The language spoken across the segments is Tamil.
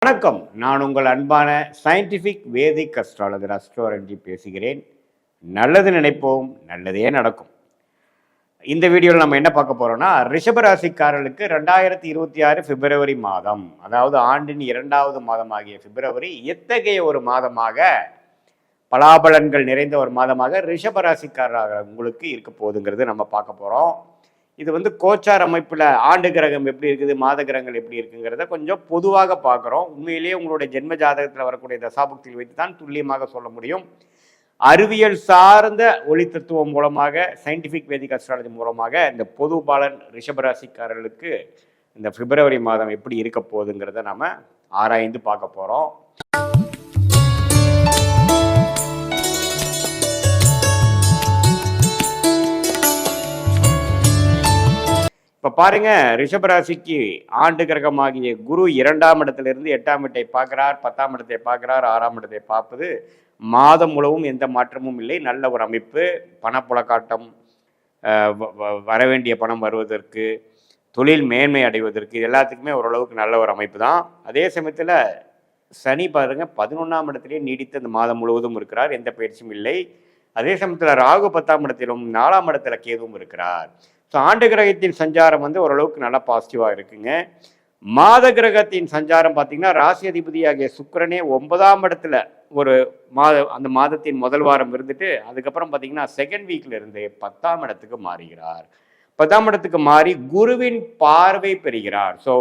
வணக்கம். நான் உங்கள் அன்பான சயின்டிஃபிக் வேதிக் அஸ்ட்ராலஜர் அஸ்ட்ரோரஞ்சி பேசுகிறேன். நல்லது நினைப்போம், நல்லதே நடக்கும். இந்த வீடியோவில் நம்ம என்ன பார்க்க போறோம்னா, ரிஷபராசிக்காரர்களுக்கு 2026 பிப்ரவரி மாதம், அதாவது ஆண்டின் 2வது மாதமாகிய பிப்ரவரி எத்தகைய ஒரு மாதமாக, பலாபலன்கள் நிறைந்த ஒரு மாதமாக ரிஷபராசிக்காரராக உங்களுக்கு இருக்க போகுதுங்கிறது நம்ம பார்க்க போறோம். இது கோச்சார் அமைப்பில் ஆண்டு கிரகம் எப்படி இருக்குது, மாத கிரகங்கள் எப்படி இருக்குங்கிறத கொஞ்சம் பொதுவாக பார்க்குறோம். உண்மையிலேயே உங்களுடைய ஜென்ம ஜாதகத்தில் வரக்கூடிய தசாபுக்தியில் வைத்து தான் துல்லியமாக சொல்ல முடியும். அறிவியல் சார்ந்த ஒளி தத்துவம் மூலமாக, சயின்டிஃபிக் வேதிக் அஸ்ட்ராலஜி மூலமாக இந்த பொது பலன் ரிஷபராசிக்காரர்களுக்கு இந்த பிப்ரவரி மாதம் எப்படி இருக்க போகுதுங்கிறத நம்ம ஆராய்ந்து பார்க்க போகிறோம். இப்போ பாருங்க, ரிஷபராசிக்கு ஆண்டு கிரகமாகிய குரு 2ஆம் இடத்திலிருந்து 8ஆம் இடத்தை பார்க்கிறார், 10ஆம் இடத்தை பார்க்கிறார், 6ஆம் இடத்தை பார்ப்பது மாதம் முழுவதும் எந்த மாற்றமும் இல்லை. நல்ல ஒரு அமைப்பு. பணப்புழக்காட்டம், வரவேண்டிய பணம் வருவதற்கு, தொழில் மேன்மை அடைவதற்கு, இது எல்லாத்துக்குமே ஓரளவுக்கு நல்ல ஒரு அமைப்பு தான். அதே சமயத்தில் சனி பாருங்க 11ஆம் இடத்திலேயே நீடித்து அந்த மாதம் முழுவதும் இருக்கிறார், எந்த பயிற்சியும் இல்லை. அதே சமயத்தில் ராகு 10ஆம் இடத்திலும் 4ஆம் இடத்துல கேதுவும் இருக்கிறார். ஸோ ஆண்டு கிரகத்தின் சஞ்சாரம் ஓரளவுக்கு நல்லா பாசிட்டிவாக இருக்குங்க. மாத கிரகத்தின் சஞ்சாரம் பார்த்தீங்கன்னா, ராசி அதிபதியாகிய சுக்கிரனே 9ஆம் இடத்துல ஒரு அந்த மாதத்தின் முதல் வாரம் இருந்துட்டு, அதுக்கப்புறம் பார்த்தீங்கன்னா செகண்ட் வீக்ல இருந்து 10ஆம் இடத்துக்கு மாறுகிறார். 10ஆம் இடத்துக்கு மாறி குருவின் பார்வை பெறுகிறார். ஸோ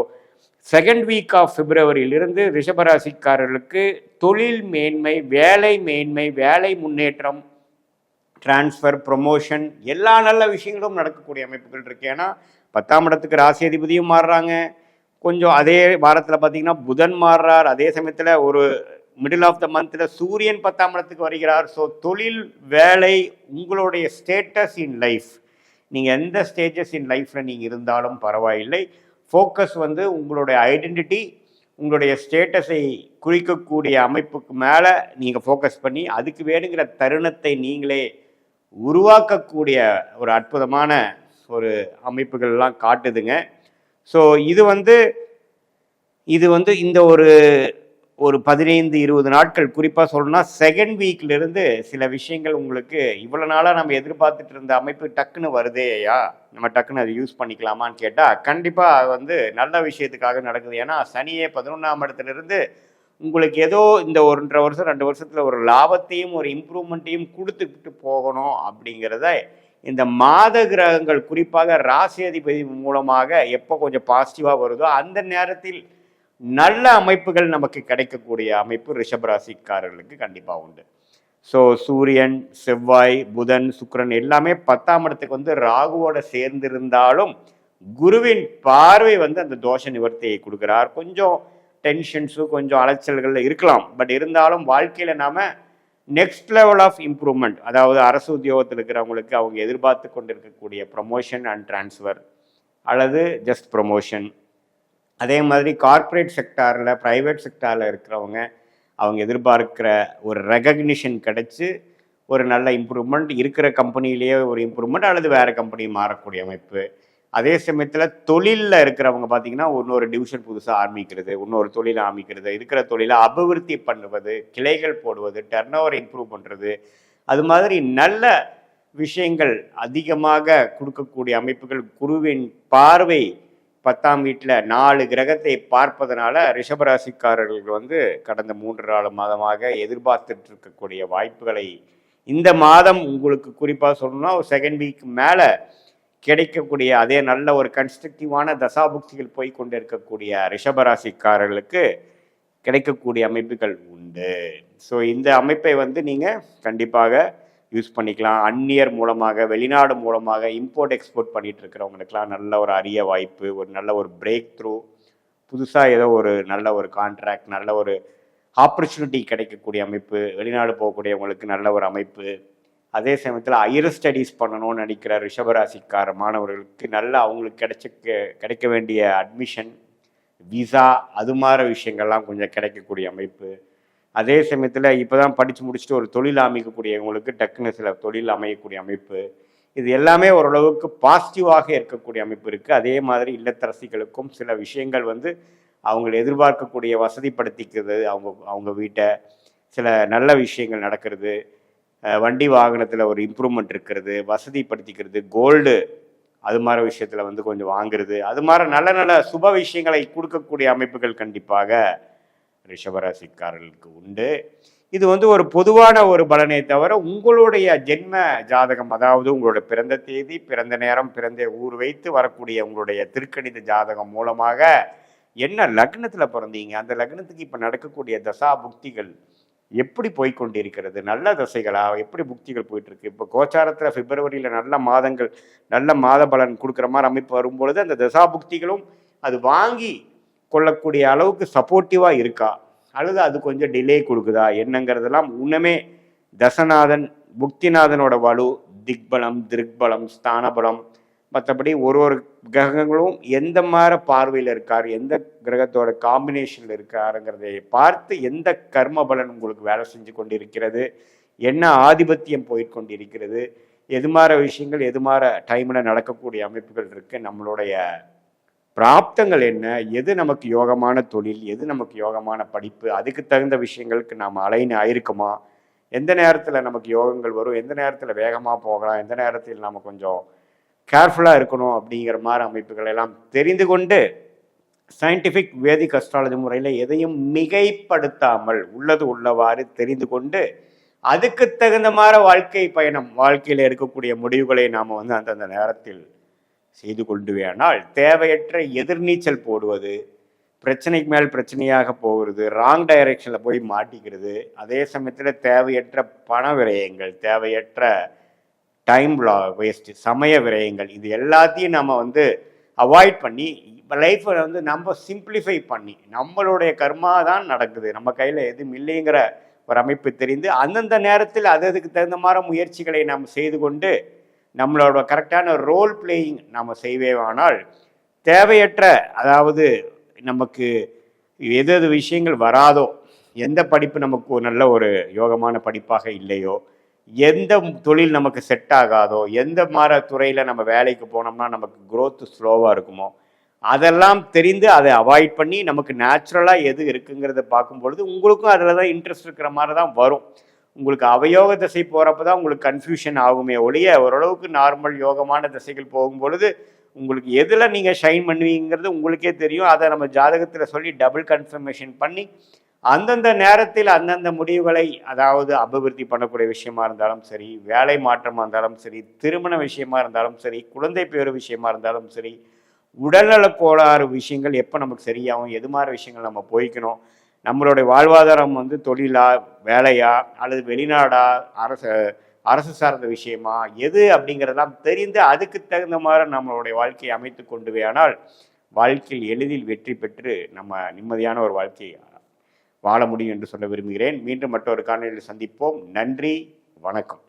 செகண்ட் வீக் ஆஃப் பிப்ரவரியிலிருந்து ரிஷபராசிக்காரர்களுக்கு தொழில் மேன்மை, வேலை மேன்மை, வேலை முன்னேற்றம், டிரான்ஸ்ஃபர், ப்ரொமோஷன், எல்லா நல்ல விஷயங்களும் நடக்கக்கூடிய அமைப்புகள் இருக்கு. ஏன்னா 10ஆம் இடத்துக்கு ராசி அதிபதியும் மாறுறாங்க. கொஞ்சம் அதே வாரத்தில் பார்த்தீங்கன்னா புதன் மாறுறார். அதே சமயத்தில் ஒரு மிடில் ஆஃப் த மந்த்தில் சூரியன் 10ஆம் இடத்துக்கு வருகிறார். ஸோ தொழில், வேலை, உங்களுடைய ஸ்டேட்டஸ் இன் லைஃப், நீங்கள் எந்த ஸ்டேஜஸ் இன் லைஃப்பில் நீங்கள் இருந்தாலும் பரவாயில்லை. ஃபோக்கஸ் உங்களுடைய ஐடென்டிட்டி, உங்களுடைய ஸ்டேட்டஸை குறிக்கக்கூடிய அமைப்புக்கு மேலே நீங்கள் ஃபோக்கஸ் பண்ணி அதுக்கு வேணுங்கிற தருணத்தை நீங்களே உருவாக்கக்கூடிய ஒரு அற்புதமான ஒரு அமைப்புகள்லாம் காட்டுதுங்க. ஸோ இது இந்த ஒரு 15-20 நாட்கள் குறிப்பாக சொல்லணும்னா, செகண்ட் வீக்லேருந்து சில விஷயங்கள் உங்களுக்கு இவ்வளோ நாளாக நம்ம எதிர்பார்த்துட்டு இருந்த அமைப்பு டக்குன்னு வருதேயா, நம்ம டக்குன்னு அதை யூஸ் பண்ணிக்கலாமான்னு கேட்டால் கண்டிப்பாக நல்ல விஷயத்துக்காக நடக்குது. ஏன்னா சனியே 11ஆம் இடத்துலேருந்து உங்களுக்கு ஏதோ இந்த 1.5 வருஷம் 2 வருஷத்தில் ஒரு லாபத்தையும் ஒரு இம்ப்ரூவ்மெண்ட்டையும் கொடுத்துக்கிட்டு போகணும் அப்படிங்கிறத இந்த மாத கிரகங்கள் குறிப்பாக ராசி அதிபதி மூலமாக எப்போ கொஞ்சம் பாசிட்டிவாக வருதோ அந்த நேரத்தில் நல்ல அமைப்புகள் நமக்கு கிடைக்கக்கூடிய அமைப்பு ரிஷபராசிக்காரர்களுக்கு கண்டிப்பாக உண்டு. ஸோ சூரியன், செவ்வாய், புதன், சுக்கிரன் எல்லாமே 10ஆம் இடத்துக்கு ராகுவோட சேர்ந்திருந்தாலும் குருவின் பார்வை அந்த தோஷ நிவர்த்தியை கொடுக்குறார். கொஞ்சம் டென்ஷன்ஸும் கொஞ்சம் அலைச்சல்கள் இருக்கலாம். பட் இருந்தாலும் வாழ்க்கையில் நாம் நெக்ஸ்ட் லெவல் ஆஃப் இம்ப்ரூவ்மெண்ட், அதாவது அரசு உத்தியோகத்தில் இருக்கிறவங்களுக்கு அவங்க எதிர்பார்த்து கொண்டு இருக்கக்கூடிய ப்ரமோஷன் அண்ட் டிரான்ஸ்ஃபர் அல்லது ஜஸ்ட் ப்ரமோஷன், அதே மாதிரி கார்ப்பரேட் செக்டாரில், ப்ரைவேட் செக்டாரில் இருக்கிறவங்க அவங்க எதிர்பார்க்குற ஒரு ரெகக்னிஷன் கிடைச்சி ஒரு நல்ல இம்ப்ரூவ்மெண்ட், இருக்கிற கம்பெனிலேயே ஒரு இம்ப்ரூவ்மெண்ட் அல்லது வேறு கம்பெனி மாறக்கூடிய அமைப்பு. அதே சமயத்தில் தொழிலில் இருக்கிறவங்க பார்த்தீங்கன்னா இன்னொரு டிவிஷன் புதுசாக ஆரம்பிக்கிறது, இன்னொரு தொழிலை ஆரம்பிக்கிறது, இருக்கிற தொழிலை அபிவிருத்தி பண்ணுவது, கிளைகள் போடுவது, டர்ன் ஓவர் இம்ப்ரூவ் பண்ணுறது, அது மாதிரி நல்ல விஷயங்கள் அதிகமாக கொடுக்கக்கூடிய அமைப்புகள். குருவின் பார்வை 10ஆம் வீட்டில் 4 கிரகத்தை பார்ப்பதனால ரிஷபராசிக்காரர்களுக்கு கடந்த 3-4 மாதமாக எதிர்பார்த்துட்டு இருக்கக்கூடிய வாய்ப்புகளை இந்த மாதம் உங்களுக்கு குறிப்பாக சொல்லணும்னா ஒரு செகண்ட் வீக் மேலே கிடைக்கக்கூடிய, அதே நல்ல ஒரு கன்ஸ்ட்ரக்டிவான தசாபுக்திகள் போய் கொண்டு இருக்கக்கூடிய ரிஷபராசிக்காரர்களுக்கு கிடைக்கக்கூடிய அமைப்புகள் உண்டு. ஸோ இந்த அமைப்பை நீங்கள் கண்டிப்பாக யூஸ் பண்ணிக்கலாம். அந்நியர் மூலமாக, வெளிநாடு மூலமாக இம்போர்ட் எக்ஸ்போர்ட் பண்ணிட்டு இருக்கிறவங்களுக்கெல்லாம் நல்ல ஒரு அரிய வாய்ப்பு, ஒரு நல்ல ஒரு பிரேக் த்ரூ, புதுசாக ஏதோ ஒரு நல்ல ஒரு கான்ட்ராக்ட், நல்ல ஒரு ஆப்பர்ச்சுனிட்டி கிடைக்கக்கூடிய அமைப்பு, வெளிநாடு போகக்கூடியவங்களுக்கு நல்ல ஒரு அமைப்பு. அதே சமயத்தில் ஹையர் ஸ்டடீஸ் பண்ணணும்னு நினைக்கிற ரிஷபராசிக்கார மாணவர்களுக்கு நல்ல அவங்களுக்கு கிடைக்க வேண்டிய அட்மிஷன், விசா, அது மாதிரி விஷயங்கள்லாம் கொஞ்சம் கிடைக்கக்கூடிய அமைப்பு. அதே சமயத்தில் இப்போ தான் படித்து முடிச்சுட்டு ஒரு தொழில் அமைக்கக்கூடியவங்களுக்கு டக்குன்னு சில தொழில் அமையக்கூடிய அமைப்பு. இது எல்லாமே ஓரளவுக்கு பாசிட்டிவாக இருக்கக்கூடிய அமைப்பு இருக்குது. அதே மாதிரி இல்லத்தரசிகளுக்கும் சில விஷயங்கள் அவங்க எதிர்பார்க்கக்கூடிய வசதிப்படுத்திக்கிறது, அவங்க அவங்க வீட்டை சில நல்ல விஷயங்கள் நடக்கிறது, வண்டி வாகனத்தில் ஒரு இம்ப்ரூவ்மெண்ட் இருக்கிறது, வசதிப்படுத்திக்கிறது, கோல்டு அது மாதிரி விஷயத்தில் வந்து கொஞ்சம் வாங்குறது, அது மாதிரி நல்ல நல்ல சுப விஷயங்களை கொடுக்கக்கூடிய அமைப்புகள் கண்டிப்பாக ரிஷபராசிக்காரர்களுக்கு உண்டு. இது வந்து ஒரு பொதுவான ஒரு பலனை தவிர உங்களுடைய ஜென்ம ஜாதகம், அதாவது உங்களுடைய பிறந்த தேதி, பிறந்த நேரம், பிறந்த ஊர் வைத்து வரக்கூடிய உங்களுடைய திருக்கணித ஜாதகம் மூலமாக என்ன லக்னத்தில் பிறந்தீங்க, அந்த லக்னத்துக்கு இப்போ நடக்கக்கூடிய தசா புக்திகள் எப்படி போய்கொண்டிருக்கிறது, நல்ல தசைகளா, எப்படி புக்திகள் போயிட்டு இருக்கு. இப்போ கோச்சாரத்தில் பிப்ரவரியில் நல்ல மாதங்கள், நல்ல மாத பலன் கொடுக்குற மாதிரி அமைப்பு வரும்பொழுது அந்த தசா புக்திகளும் அது வாங்கி கொள்ளக்கூடிய அளவுக்கு சப்போர்ட்டிவாக இருக்கா, அல்லது அது கொஞ்சம் டிலே கொடுக்குதா என்னங்கிறதெல்லாம் உண்மையே தசநாதன் புக்திநாதனோட வலு, திக்பலம், திருக்பலம், ஸ்தானபலம், மற்றபடி ஒரு கிரகங்களும் எந்த மாதிரி பார்வையில் இருக்கார், எந்த கிரகத்தோட காம்பினேஷனில் இருக்காருங்கிறதை பார்த்து எந்த கர்ம பலன் உங்களுக்கு வேலை செஞ்சு கொண்டிருக்கிறது, என்ன ஆதிபத்தியம் போய்கொண்டிருக்கிறது, எது மாதிரி விஷயங்கள் எது மாதிரி டைமில் நடக்கக்கூடிய அமைப்புகள் இருக்குது, நம்மளுடைய பிராப்தங்கள் என்ன, எது நமக்கு யோகமான தொழில், எது நமக்கு யோகமான படிப்பு, அதுக்கு தகுந்த விஷயங்களுக்கு நாம் அலைன் ஆயிருக்குமா, எந்த நேரத்தில் நமக்கு யோகங்கள் வரும், எந்த நேரத்தில் வேகமாக போகலாம், எந்த நேரத்தில் நம்ம கொஞ்சம் கேர்ஃபுல்லாக இருக்கணும் அப்படிங்கிற மாதிரி அமைப்புகள் எல்லாம் தெரிந்து கொண்டு சயின்டிஃபிக் வேதிக் அஸ்ட்ராலஜி முறையில் எதையும் மிகைப்படுத்தாமல் உள்ளது உள்ளவாறு தெரிந்து கொண்டு அதுக்கு தகுந்த மாதிரி வாழ்க்கை பயணம், வாழ்க்கையில் இருக்கக்கூடிய முடிவுகளை நாம் வந்து அந்தந்த நேரத்தில் செய்து கொண்டுவேனால் தேவையற்ற எதிர்நீச்சல் போடுவது, பிரச்சனைக்கு மேல் பிரச்சனையாக போகிறது, ராங் டைரக்ஷனில் போய் மாட்டிக்கிறது, அதே சமயத்தில் தேவையற்ற பண விரயங்கள், தேவையற்ற டைம் வேஸ்ட்டு, சமய விரயங்கள், இது எல்லாத்தையும் நம்ம வந்து அவாய்ட் பண்ணி லைஃப்பை வந்து நம்ம சிம்பிளிஃபை பண்ணி நம்மளுடைய கர்மா தான் நடக்குது, நம்ம கையில் எதுவும் இல்லைங்கிற ஒரு அமைப்பு தெரிந்து அந்தந்த நேரத்தில் அதுக்கு தகுந்த மாதிரி முயற்சிகளை நாம் செய்து கொண்டு நம்மளோட கரெக்டான ரோல் பிளேயிங் நம்ம செய்வேவானால் தேவையற்ற, அதாவது நமக்கு எது எது விஷயங்கள் வராதோ, எந்த படிப்பு நமக்கு நல்ல ஒரு யோகமான படிப்பாக இல்லையோ, எந்த தொழில் நமக்கு செட் ஆகாதோ, எந்த மாதிரி துறையில் நம்ம வேலைக்கு போனோம்னா நமக்கு growth ஸ்லோவாக இருக்குமோ, அதெல்லாம் தெரிந்து அதை அவாய்ட் பண்ணி நமக்கு நேச்சுரலாக எது இருக்குங்கிறத பார்க்கும்பொழுது உங்களுக்கும் அதில் தான் இன்ட்ரெஸ்ட் இருக்கிற மாதிரி தான் வரும். உங்களுக்கு அவயோக திசை போகிறப்ப தான் உங்களுக்கு கன்ஃபியூஷன் ஆகுமே ஒழிய, ஓரளவுக்கு நார்மல் யோகமான திசைகள் போகும்பொழுது உங்களுக்கு எதில் நீங்கள் ஷைன் பண்ணுவீங்கிறது உங்களுக்கே தெரியும். அதை நம்ம ஜாதகத்தில் சொல்லி டபுள் கன்ஃபர்மேஷன் பண்ணி அந்தந்த நேரத்தில் அந்தந்த முடிவுகளை, அதாவது அபிவிருத்தி பண்ணக்கூடிய விஷயமா இருந்தாலும் சரி, வேலை மாற்றமாக இருந்தாலும் சரி, திருமண விஷயமா இருந்தாலும் சரி, குழந்தை பேரு விஷயமா இருந்தாலும் சரி, உடல்நல கோளாறு விஷயங்கள் எப்போ நமக்கு சரியாகும், எது மாதிரி விஷயங்கள் நம்ம போய்க்கணும், நம்மளுடைய வாழ்வாதாரம் வந்து தொழிலா, வேலையா, அல்லது வெளிநாடா, அரசு சார்ந்த விஷயமா, எது அப்படிங்கிறதெல்லாம் தெரிந்து அதுக்கு தகுந்த மாதிரி நம்மளுடைய வாழ்க்கையை அமைத்து கொண்டு ஆனால் வாழ்க்கையில் எளிதில் வெற்றி பெற்று நம்ம நிம்மதியான ஒரு வாழ்க்கையை வாழ முடியும் என்று சொல்ல விரும்புகிறேன். மீண்டும் மற்றொரு காணொலியில் சந்திப்போம். நன்றி, வணக்கம்.